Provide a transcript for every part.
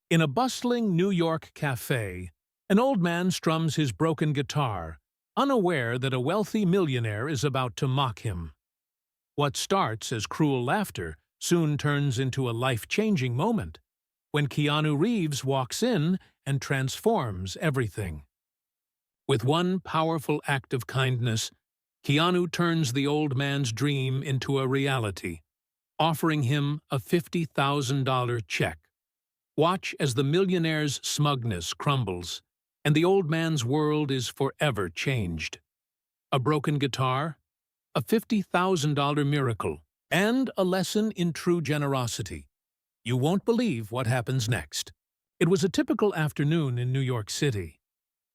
In a bustling New York cafe, an old man strums his broken guitar, unaware that a wealthy millionaire is about to mock him. What starts as cruel laughter soon turns into a life-changing moment, when Keanu Reeves walks in and transforms everything. With one powerful act of kindness, Keanu turns the old man's dream into a reality, offering him a $50,000 check. Watch as the millionaire's smugness crumbles, and the old man's world is forever changed. A broken guitar, a $50,000 miracle, and a lesson in true generosity. You won't believe what happens next. It was a typical afternoon in New York City.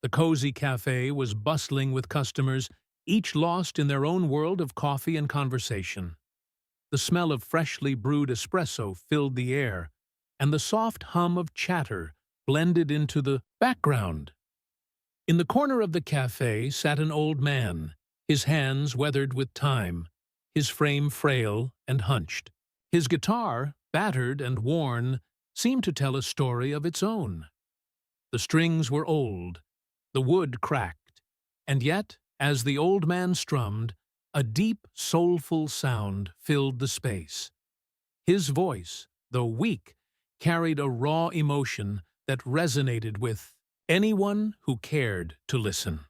The cozy cafe was bustling with customers, each lost in their own world of coffee and conversation. The smell of freshly brewed espresso filled the air, and the soft hum of chatter blended into the background. In the corner of the cafe sat an old man, his hands weathered with time, his frame frail and hunched. His guitar, battered and worn, seemed to tell a story of its own. The strings were old, the wood cracked, and yet, as the old man strummed, a deep, soulful sound filled the space. His voice, though weak, carried a raw emotion that resonated with anyone who cared to listen.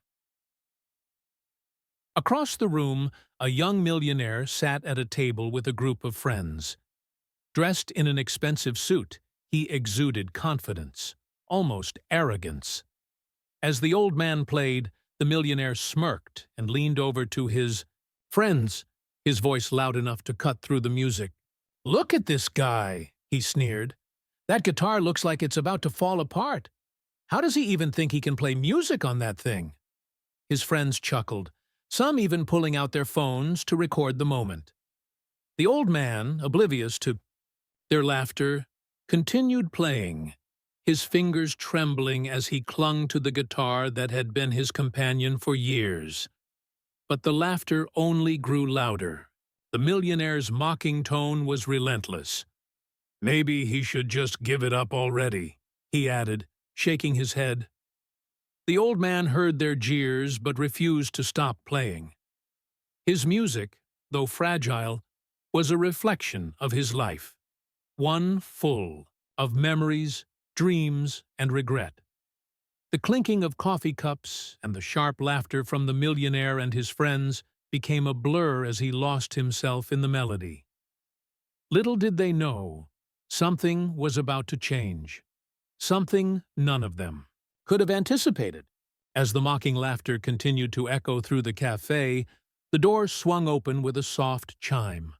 Across the room, a young millionaire sat at a table with a group of friends. Dressed in an expensive suit, he exuded confidence, almost arrogance. As the old man played, the millionaire smirked and leaned over to his friends, his voice loud enough to cut through the music. "Look at this guy," he sneered. "That guitar looks like it's about to fall apart. How does he even think he can play music on that thing?" His friends chuckled, some even pulling out their phones to record the moment. The old man, oblivious to their laughter, continued playing, his fingers trembling as he clung to the guitar that had been his companion for years. But the laughter only grew louder. The millionaire's mocking tone was relentless. "Maybe he should just give it up already," he added, shaking his head. The old man heard their jeers but refused to stop playing. His music, though fragile, was a reflection of his life, one full of memories, dreams, and regret. The clinking of coffee cups and the sharp laughter from the millionaire and his friends became a blur as he lost himself in the melody. Little did they know, something was about to change. Something none of them could have anticipated. As the mocking laughter continued to echo through the cafe, the door swung open with a soft chime.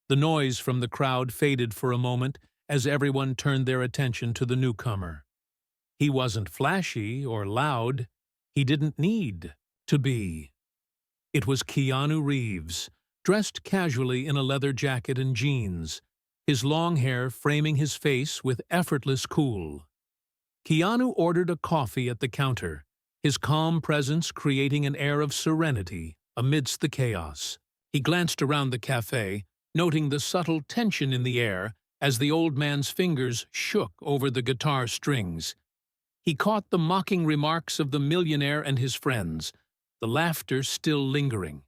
The noise from the crowd faded for a moment as everyone turned their attention to the newcomer. He wasn't flashy or loud. He didn't need to be. It was Keanu Reeves, dressed casually in a leather jacket and jeans, his long hair framing his face with effortless cool. Keanu ordered a coffee at the counter, his calm presence creating an air of serenity amidst the chaos. He glanced around the cafe, noting the subtle tension in the air as the old man's fingers shook over the guitar strings. He caught the mocking remarks of the millionaire and his friends, the laughter still lingering.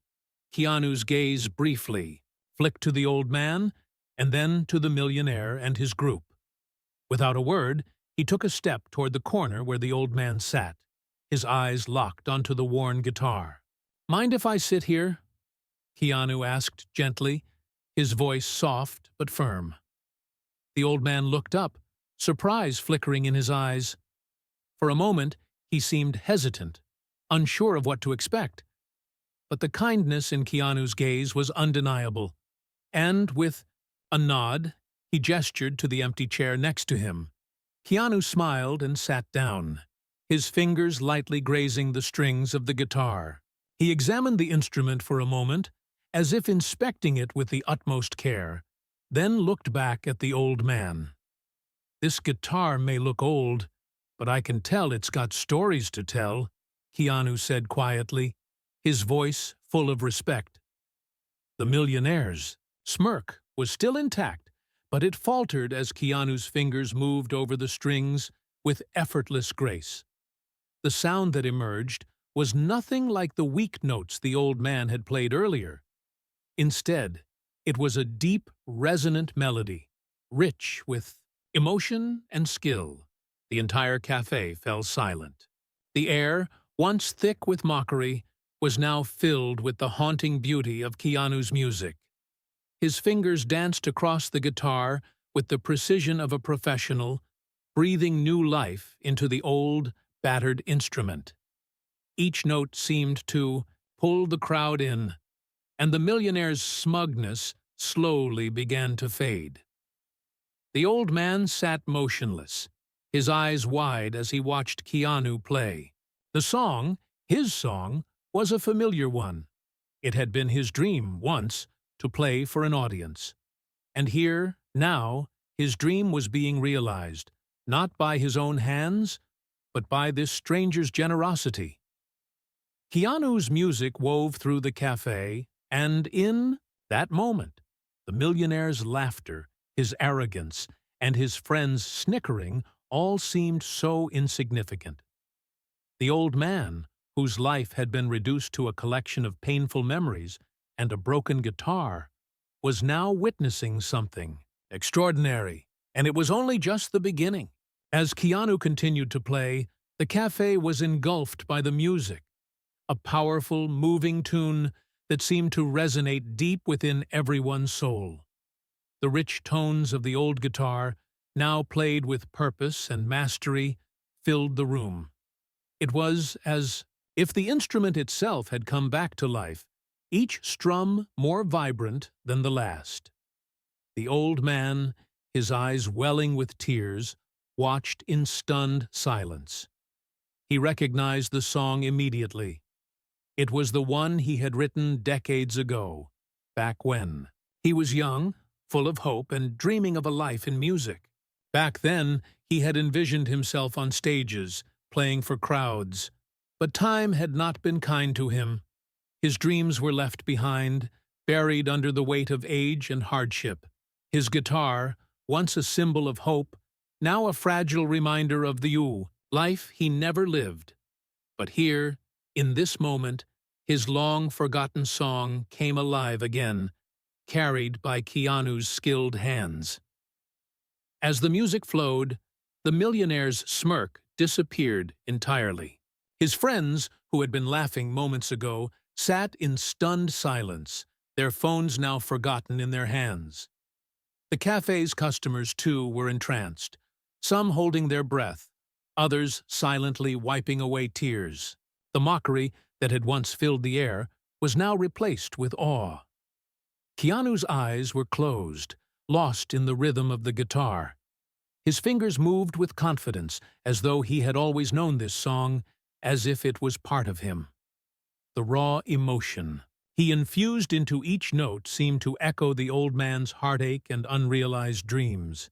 Keanu's gaze briefly flicked to the old man and then to the millionaire and his group. Without a word, he took a step toward the corner where the old man sat, his eyes locked onto the worn guitar. "Mind if I sit here?" Keanu asked gently, his voice soft but firm. The old man looked up, surprise flickering in his eyes. For a moment, he seemed hesitant, unsure of what to expect. But the kindness in Keanu's gaze was undeniable, and with a nod, he gestured to the empty chair next to him. Keanu smiled and sat down, his fingers lightly grazing the strings of the guitar. He examined the instrument for a moment, as if inspecting it with the utmost care, then looked back at the old man. "This guitar may look old, but I can tell it's got stories to tell," Keanu said quietly, his voice full of respect. The millionaire's smirk was still intact, but it faltered as Keanu's fingers moved over the strings with effortless grace. The sound that emerged was nothing like the weak notes the old man had played earlier. Instead, it was a deep, resonant melody, rich with emotion and skill. The entire cafe fell silent. The air, once thick with mockery, was now filled with the haunting beauty of Keanu's music. His fingers danced across the guitar with the precision of a professional, breathing new life into the old, battered instrument. Each note seemed to pull the crowd in, and the millionaire's smugness slowly began to fade. The old man sat motionless, his eyes wide as he watched Keanu play. The song, his song, was a familiar one. It had been his dream once to play for an audience. And here, now, his dream was being realized, not by his own hands, but by this stranger's generosity. Keanu's music wove through the cafe, and in that moment, the millionaire's laughter, his arrogance, and his friends' snickering all seemed so insignificant. The old man, whose life had been reduced to a collection of painful memories and a broken guitar, was now witnessing something extraordinary, and it was only just the beginning. As Keanu continued to play, the cafe was engulfed by the music, a powerful, moving tune that seemed to resonate deep within everyone's soul. The rich tones of the old guitar, now played with purpose and mastery, filled the room. It was as if the instrument itself had come back to life, each strum more vibrant than the last. The old man, his eyes welling with tears, watched in stunned silence. He recognized the song immediately. It was the one he had written decades ago, back when he was young, full of hope, and dreaming of a life in music. Back then, he had envisioned himself on stages, playing for crowds. But time had not been kind to him. His dreams were left behind, buried under the weight of age and hardship. His guitar, once a symbol of hope, now a fragile reminder of the life he never lived. But here, in this moment, his long-forgotten song came alive again, carried by Keanu's skilled hands. As the music flowed, the millionaire's smirk disappeared entirely. His friends, who had been laughing moments ago, sat in stunned silence, their phones now forgotten in their hands. The cafe's customers, too, were entranced, some holding their breath, others silently wiping away tears. The mockery that had once filled the air was now replaced with awe. Keanu's eyes were closed, lost in the rhythm of the guitar. His fingers moved with confidence, as though he had always known this song, as if it was part of him. The raw emotion he infused into each note seemed to echo the old man's heartache and unrealized dreams.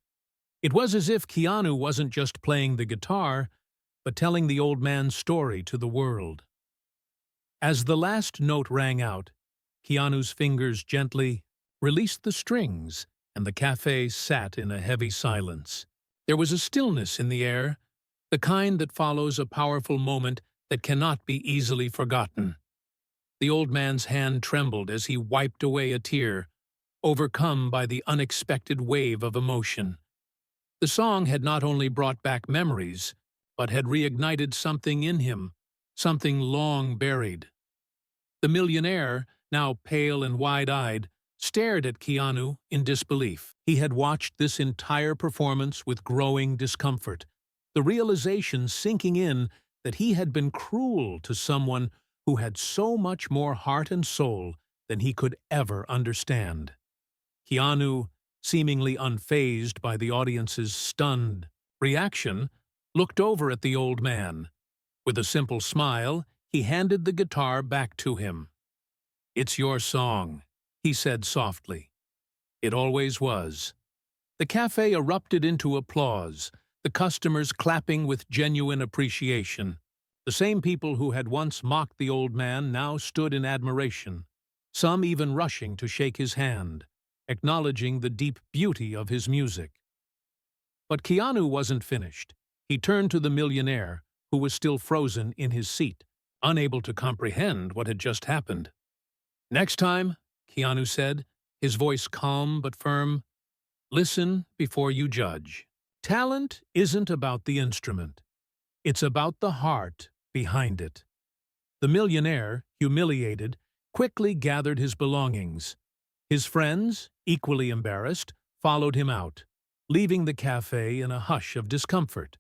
It was as if Keanu wasn't just playing the guitar, but telling the old man's story to the world. As the last note rang out, Keanu's fingers gently released the strings, and the cafe sat in a heavy silence. There was a stillness in the air, the kind that follows a powerful moment that cannot be easily forgotten. The old man's hand trembled as he wiped away a tear, overcome by the unexpected wave of emotion. The song had not only brought back memories, but had reignited something in him, something long buried. The millionaire, now pale and wide-eyed, stared at Keanu in disbelief. He had watched this entire performance with growing discomfort, the realization sinking in that he had been cruel to someone who had so much more heart and soul than he could ever understand. Keanu, seemingly unfazed by the audience's stunned reaction, looked over at the old man. With a simple smile, he handed the guitar back to him. "It's your song," he said softly. It always was. The cafe erupted into applause, the customers clapping with genuine appreciation. The same people who had once mocked the old man now stood in admiration, some even rushing to shake his hand. acknowledging the deep beauty of his music. But Keanu wasn't finished. He turned to the millionaire, who was still frozen in his seat, unable to comprehend what had just happened. "Next time," Keanu said, his voice calm but firm, "listen before you judge. Talent isn't about the instrument. It's about the heart behind it." The millionaire, humiliated, quickly gathered his belongings. His friends, equally embarrassed, followed him out, leaving the cafe in a hush of discomfort.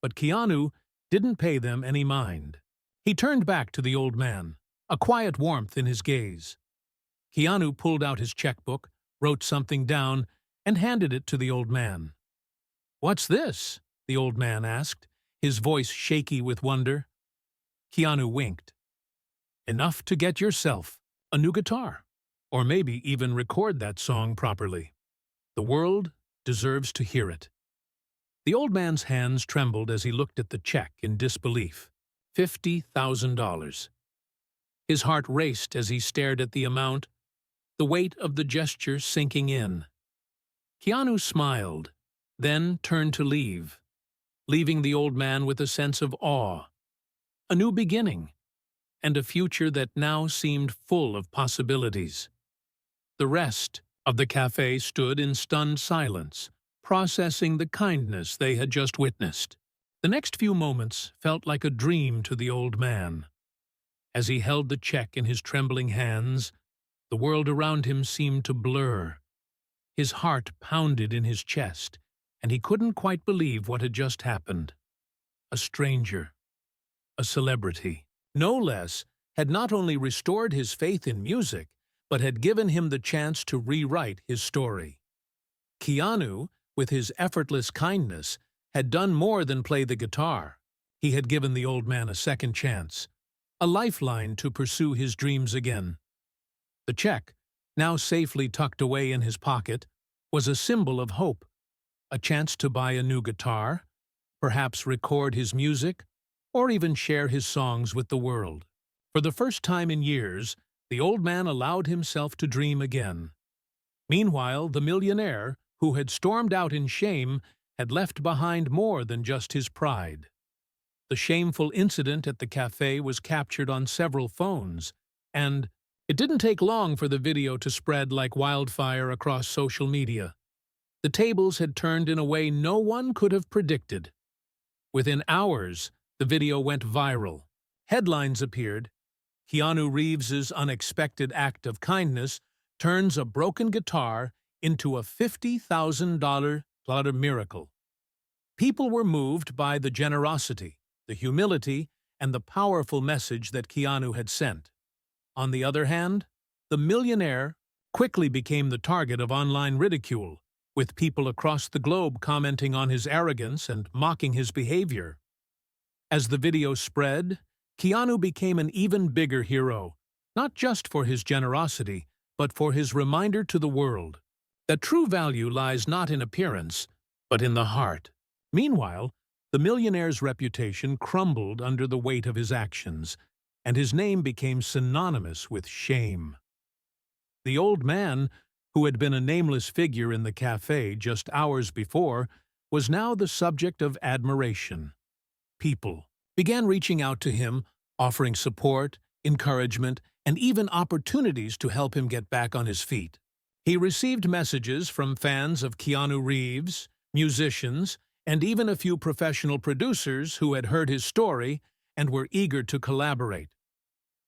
But Keanu didn't pay them any mind. He turned back to the old man, a quiet warmth in his gaze. Keanu pulled out his checkbook, wrote something down, and handed it to the old man. "What's this?" the old man asked, his voice shaky with wonder. Keanu winked. "Enough to get yourself a new guitar, or maybe even record that song properly. The world deserves to hear it." The old man's hands trembled as he looked at the check in disbelief. $50,000. His heart raced as he stared at the amount, the weight of the gesture sinking in. Keanu smiled, then turned to leave, leaving the old man with a sense of awe, a new beginning, and a future that now seemed full of possibilities. The rest of the cafe stood in stunned silence, processing the kindness they had just witnessed. The next few moments felt like a dream to the old man. As he held the check in his trembling hands, the world around him seemed to blur. His heart pounded in his chest, and he couldn't quite believe what had just happened. A stranger, a celebrity, no less, had not only restored his faith in music, but had given him the chance to rewrite his story. Keanu, with his effortless kindness, had done more than play the guitar. He had given the old man a second chance, a lifeline to pursue his dreams again. The check, now safely tucked away in his pocket, was a symbol of hope, a chance to buy a new guitar, perhaps record his music, or even share his songs with the world. For the first time in years, the old man allowed himself to dream again. Meanwhile, the millionaire, who had stormed out in shame, had left behind more than just his pride. The shameful incident at the cafe was captured on several phones, and it didn't take long for the video to spread like wildfire across social media. The tables had turned in a way no one could have predicted. Within hours, the video went viral. Headlines appeared. Keanu Reeves's unexpected act of kindness turns a broken guitar into a $50,000 miracle. People were moved by the generosity, the humility, and the powerful message that Keanu had sent. On the other hand, the millionaire quickly became the target of online ridicule, with people across the globe commenting on his arrogance and mocking his behavior. As the video spread, Keanu became an even bigger hero, not just for his generosity, but for his reminder to the world that true value lies not in appearance, but in the heart. Meanwhile, the millionaire's reputation crumbled under the weight of his actions, and his name became synonymous with shame. The old man, who had been a nameless figure in the cafe just hours before, was now the subject of admiration. People began reaching out to him, offering support, encouragement, and even opportunities to help him get back on his feet. He received messages from fans of Keanu Reeves, musicians, and even a few professional producers who had heard his story and were eager to collaborate.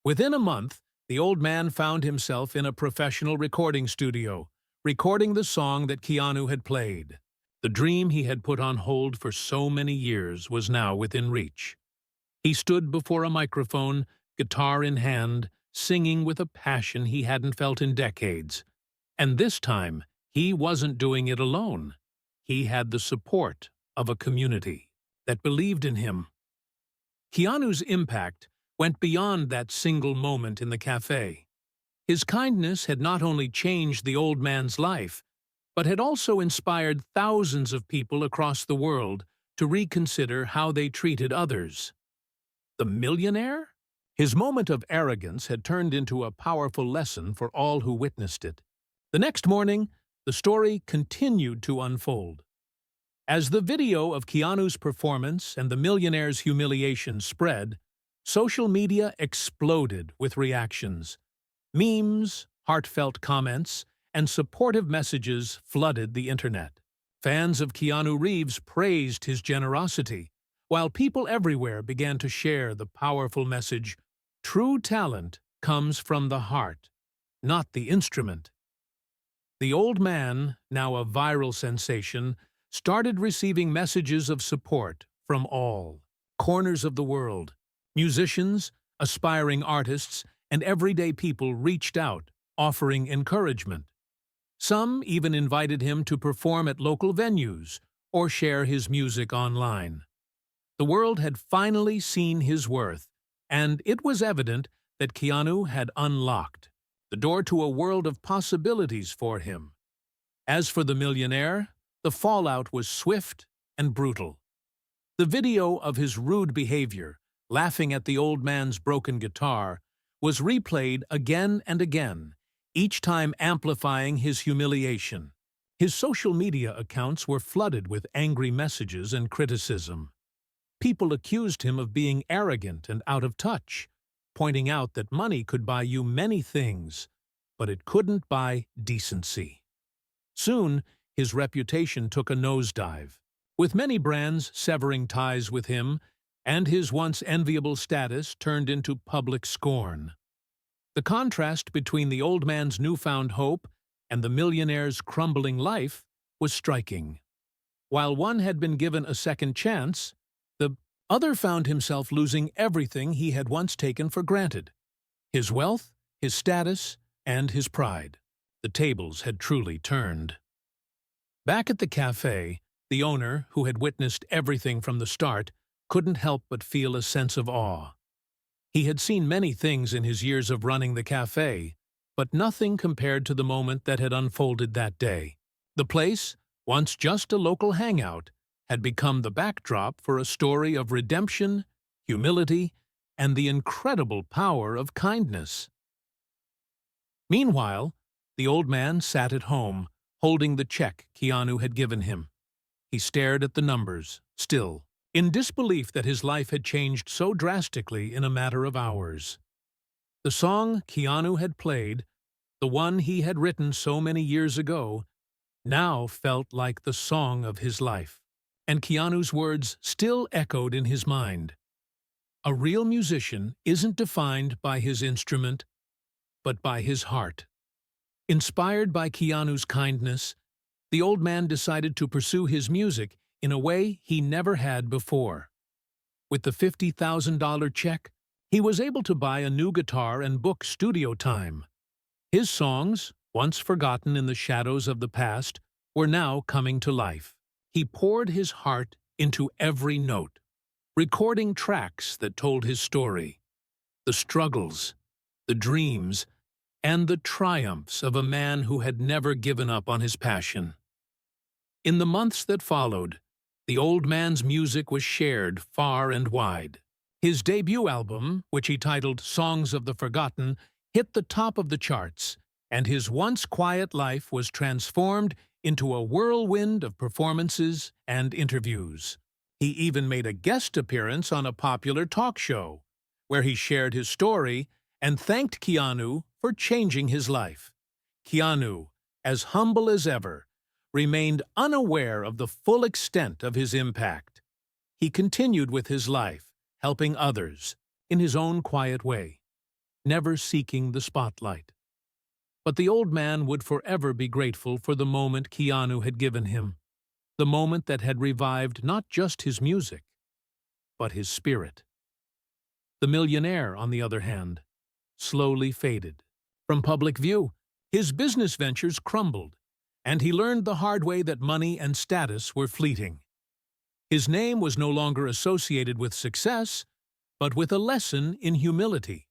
Within a month, the old man found himself in a professional recording studio, recording the song that Keanu had played. The dream he had put on hold for so many years was now within reach. He stood before a microphone, guitar in hand, singing with a passion he hadn't felt in decades. And this time, he wasn't doing it alone. He had the support of a community that believed in him. Keanu's impact went beyond that single moment in the cafe. His kindness had not only changed the old man's life, but had also inspired thousands of people across the world to reconsider how they treated others. The millionaire? His moment of arrogance had turned into a powerful lesson for all who witnessed it. The next morning, the story continued to unfold. As the video of Keanu's performance and the millionaire's humiliation spread, social media exploded with reactions. Memes, heartfelt comments, and supportive messages flooded the internet. Fans of Keanu Reeves praised his generosity, while people everywhere began to share the powerful message, "True talent comes from the heart, not the instrument." The old man, now a viral sensation, started receiving messages of support from all corners of the world. Musicians, aspiring artists, and everyday people reached out, offering encouragement. Some even invited him to perform at local venues or share his music online. The world had finally seen his worth, and it was evident that Keanu had unlocked the door to a world of possibilities for him. As for the millionaire, the fallout was swift and brutal. The video of his rude behavior, laughing at the old man's broken guitar, was replayed again and again, each time amplifying his humiliation. His social media accounts were flooded with angry messages and criticism. People accused him of being arrogant and out of touch, pointing out that money could buy you many things, but it couldn't buy decency. Soon, his reputation took a nosedive, with many brands severing ties with him, and his once enviable status turned into public scorn. The contrast between the old man's newfound hope and the millionaire's crumbling life was striking. While one had been given a second chance, the other found himself losing everything he had once taken for granted: his wealth, his status, and his pride. The tables had truly turned. Back at the cafe, the owner, who had witnessed everything from the start, couldn't help but feel a sense of awe. He had seen many things in his years of running the cafe, but nothing compared to the moment that had unfolded that day. The place, once just a local hangout, had become the backdrop for a story of redemption, humility, and the incredible power of kindness. Meanwhile, the old man sat at home, holding the check Keanu had given him. He stared at the numbers, still, in disbelief that his life had changed so drastically in a matter of hours. The song Keanu had played, the one he had written so many years ago, now felt like the song of his life, and Keanu's words still echoed in his mind. A real musician isn't defined by his instrument, but by his heart. Inspired by Keanu's kindness, the old man decided to pursue his music in a way he never had before. With the $50,000 check, he was able to buy a new guitar and book studio time. His songs, once forgotten in the shadows of the past, were now coming to life. He poured his heart into every note, recording tracks that told his story, the struggles, the dreams, and the triumphs of a man who had never given up on his passion. In the months that followed, the old man's music was shared far and wide. His debut album, which he titled Songs of the Forgotten, hit the top of the charts, and his once quiet life was transformed into a whirlwind of performances and interviews. He even made a guest appearance on a popular talk show, where he shared his story and thanked Keanu for changing his life. Keanu, as humble as ever, remained unaware of the full extent of his impact. He continued with his life, helping others, in his own quiet way, never seeking the spotlight. But the old man would forever be grateful for the moment Keanu had given him, the moment that had revived not just his music, but his spirit. The millionaire, on the other hand, slowly faded from public view. His business ventures crumbled, and he learned the hard way that money and status were fleeting. His name was no longer associated with success, but with a lesson in humility.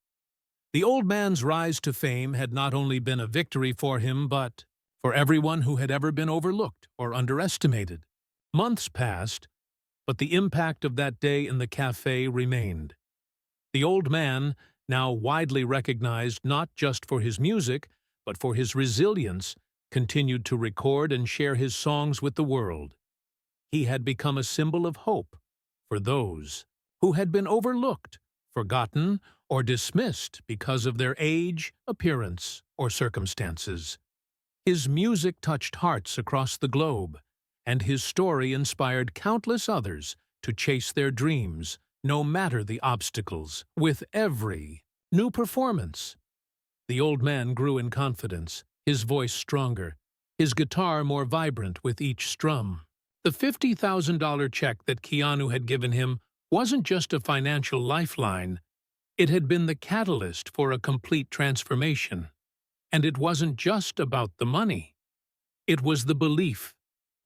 The old man's rise to fame had not only been a victory for him, but for everyone who had ever been overlooked or underestimated. Months passed, but the impact of that day in the cafe remained. The old man, now widely recognized not just for his music, but for his resilience, continued to record and share his songs with the world. He had become a symbol of hope for those who had been overlooked, forgotten, or dismissed because of their age, appearance, or circumstances. His music touched hearts across the globe, and his story inspired countless others to chase their dreams, no matter the obstacles. With every new performance, the old man grew in confidence, his voice stronger, his guitar more vibrant with each strum. The $50,000 check that Keanu had given him wasn't just a financial lifeline, it had been the catalyst for a complete transformation. And it wasn't just about the money. It was the belief,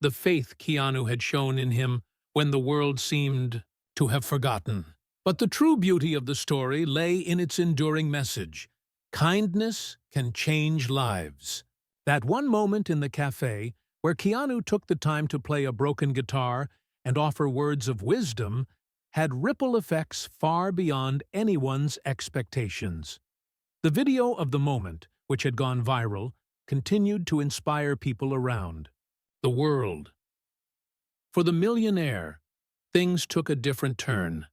the faith Keanu had shown in him when the world seemed to have forgotten. But the true beauty of the story lay in its enduring message. Kindness can change lives. That one moment in the cafe where Keanu took the time to play a broken guitar and offer words of wisdom had ripple effects far beyond anyone's expectations. The video of the moment, which had gone viral, continued to inspire people around the world. For the millionaire, things took a different turn.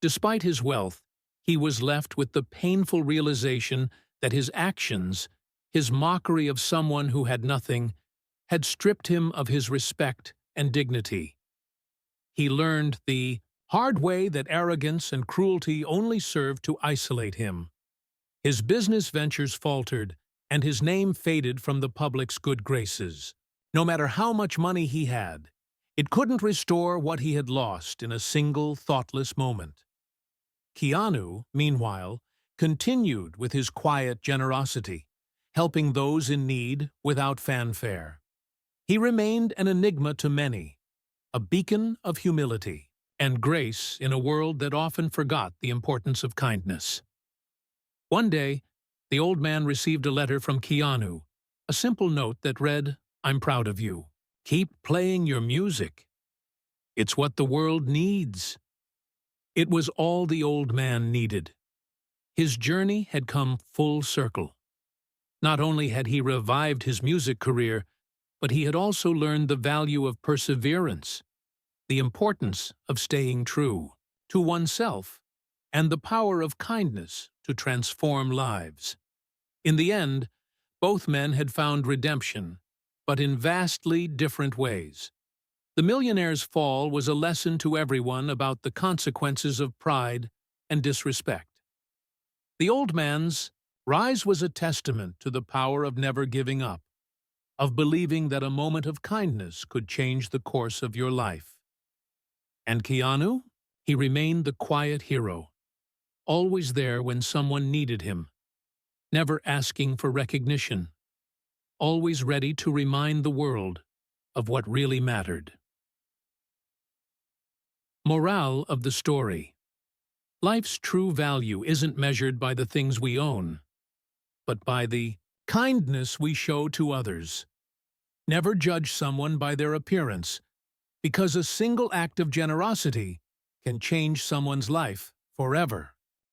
Despite his wealth, he was left with the painful realization that his actions, his mockery of someone who had nothing, had stripped him of his respect and dignity. He learned the hard way that arrogance and cruelty only served to isolate him. His business ventures faltered, and his name faded from the public's good graces. No matter how much money he had, it couldn't restore what he had lost in a single thoughtless moment. Keanu, meanwhile, continued with his quiet generosity, helping those in need without fanfare. He remained an enigma to many, a beacon of humility and grace in a world that often forgot the importance of kindness. One day, the old man received a letter from Keanu, a simple note that read, "I'm proud of you. Keep playing your music. It's what the world needs." It was all the old man needed. His journey had come full circle. Not only had he revived his music career, but he had also learned the value of perseverance, the importance of staying true to oneself, and the power of kindness to transform lives. In the end, both men had found redemption, but in vastly different ways. The millionaire's fall was a lesson to everyone about the consequences of pride and disrespect. The old man's rise was a testament to the power of never giving up, of believing that a moment of kindness could change the course of your life. And Keanu? He remained the quiet hero, always there when someone needed him, never asking for recognition, always ready to remind the world of what really mattered. Morale of the story. Life's true value isn't measured by the things we own, but by the kindness we show to others. Never judge someone by their appearance, because a single act of generosity can change someone's life forever.